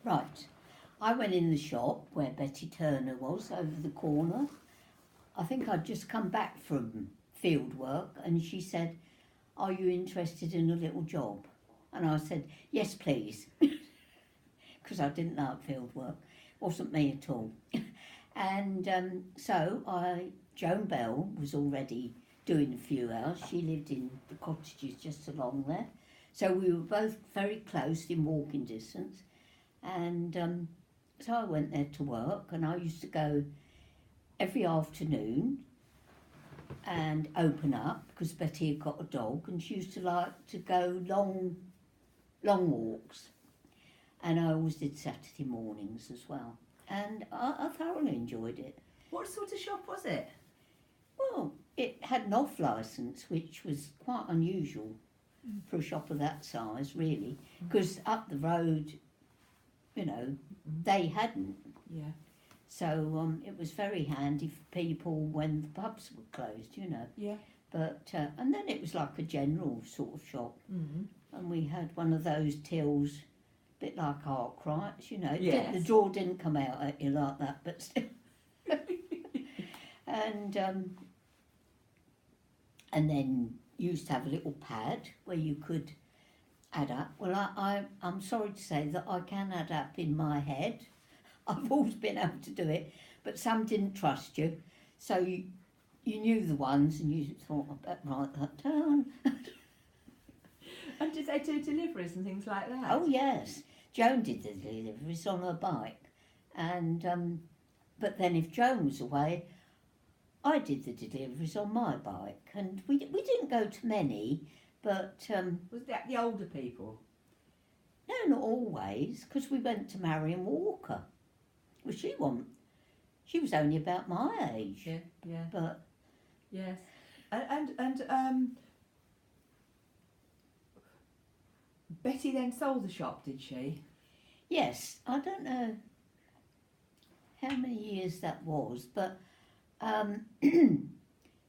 Right. I went in the shop where Betty Turner was over the corner. I think I'd just come back from field work, and she said, "Are you interested in a little job?" And I said, "Yes, please," because I didn't like field work. Wasn't me at all. And Joan Bell was already doing a few hours. She lived in the cottages just along there. So we were both very close in walking distance. And so I went there to work, and I used to go every afternoon and open up, because Betty had got a dog and she used to like to go long walks. And I always did Saturday mornings as well. And I thoroughly enjoyed it. What sort of shop was it? Well, it had an off licence, which was quite unusual for a shop of that size, really, because up the road, they hadn't. Yeah. So it was very handy for people when the pubs were closed, Yeah. But and then it was like a general sort of shop, and we had one of those tills, a bit like Arkwright's, Yes. The drawer didn't come out at you like that, but still. And then you used to have a little pad where you could add up. Well, I'm sorry to say that I can add up in my head. I've always been able to do it, but some didn't trust you. So you knew the ones and you thought, I better write that down. And did they do deliveries and things like that? Oh, yes. Joan did the deliveries on her bike. And but then if Joan was away, I did the deliveries on my bike. And we didn't go to many, but... was that the older people? No, not always, because we went to Marion Walker. Well, she was only about my age. Yeah. But yes, and Betty then sold the shop, did she? yes, I don't know how many years that was, but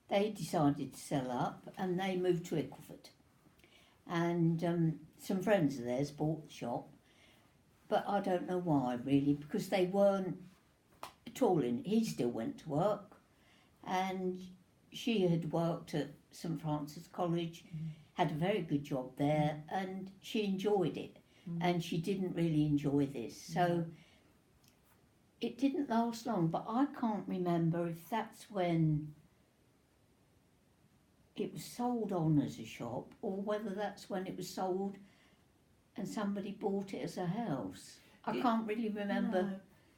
they decided to sell up and they moved to Ickleford. And some friends of theirs bought the shop, but I don't know why really, because they weren't at all in. He still went to work, and she had worked at St Francis College, had a very good job there, and she enjoyed it, and she didn't really enjoy this. So it didn't last long, but I can't remember if that's when it was sold on as a shop, or whether that's when it was sold and somebody bought it as a house. I can't really remember. No.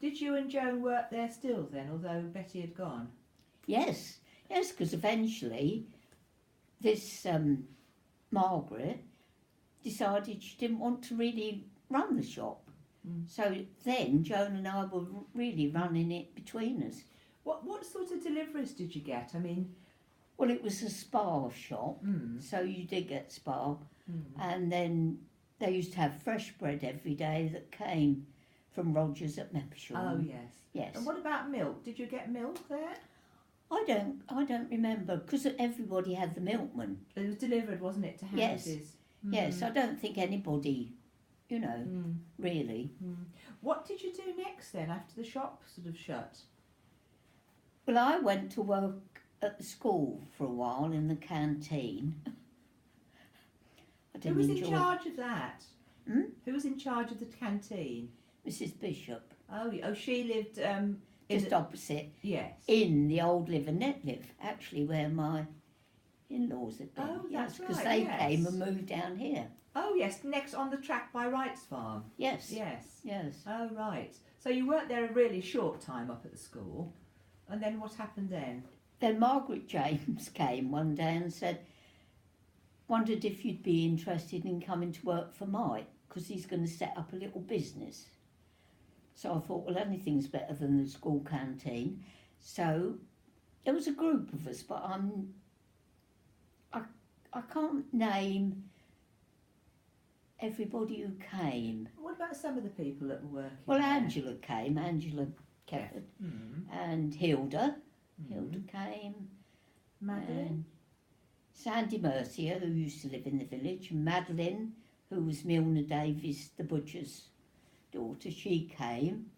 Did you and Joan work there still then, although Betty had gone? Yes, because eventually this Margaret decided she didn't want to really run the shop. So then Joan and I were really running it between us. What sort of deliveries did you get? I mean... Well, it was a spa shop, so you did get spa. And then they used to have fresh bread every day that came from Rogers at Meppersham. Oh, yes. Yes. And what about milk? Did you get milk there? I don't remember, because everybody had the milkman. It was delivered, wasn't it, to houses? Yes, I don't think anybody, really. What did you do next then, after the shop sort of shut? Well, I went to work at the school for a while in the canteen. Who was in charge of that? Who was in charge of the canteen? Mrs. Bishop. Oh, she lived just opposite. Yes. In the old Live and Let Live, actually, where my in-laws had been. Oh, that's because right, they yes. came and moved down here. Oh, yes, next on the track by Wright's farm. Yes. Yes. Oh, right. So you worked there a really short time up at the school, and then what happened then? Then Margaret James came one day and wondered if you'd be interested in coming to work for Mike, because he's going to set up a little business. So I thought, well, anything's better than the school canteen. So there was a group of us, but I can't name everybody who came. What about some of the people that were working Well, there? Angela came, Angela Kevin, and Hilda. Hilda came. Madeline? And Sandy Mercier, who used to live in the village, and Madeline, who was Milner Davies, the butcher's daughter, she came,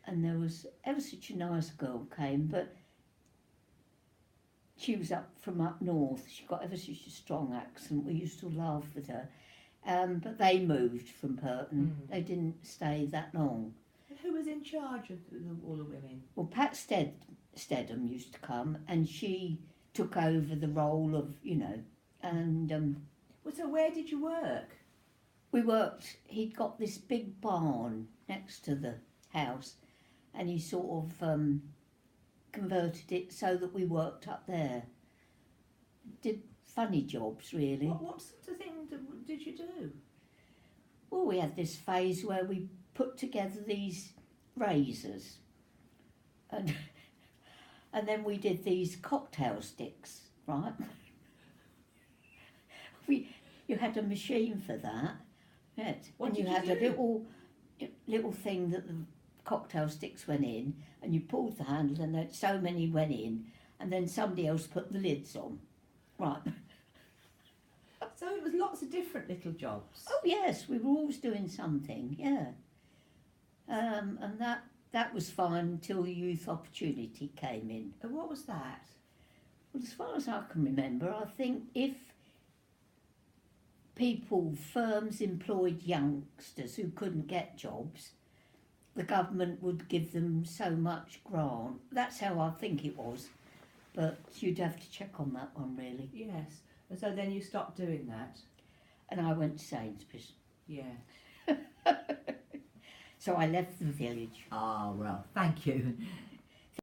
and there was ever such a nice girl came, but she was from up north. She got ever such a strong accent. We used to laugh with her. But they moved from Pirton. They didn't stay that long. And who was in charge of all the women? Well, Pat Stedham used to come, and she took over the role of, and Well, so where did you work? we worked. He'd got this big barn next to the house, and he sort of converted it so that we worked up there. Did funny jobs, really. What sort of thing did you do? Well, we had this phase where we put together these razors, and and then we did these cocktail sticks, right? You had a machine for that, yes. What and did you you had do? a little thing that the cocktail sticks went in, and you pulled the handle, and then so many went in, and then somebody else put the lids on, right? So it was lots of different little jobs. Oh yes, we were always doing something, yeah. And that was fine until the youth opportunity came in. And what was that? Well, as far as I can remember, I think if firms employed youngsters who couldn't get jobs, the government would give them so much grant. That's how I think it was, but you'd have to check on that one really. Yes. And so then you stopped doing that? And I went to Sainsbury's. Yeah. So I left the village. Ah, well, thank you.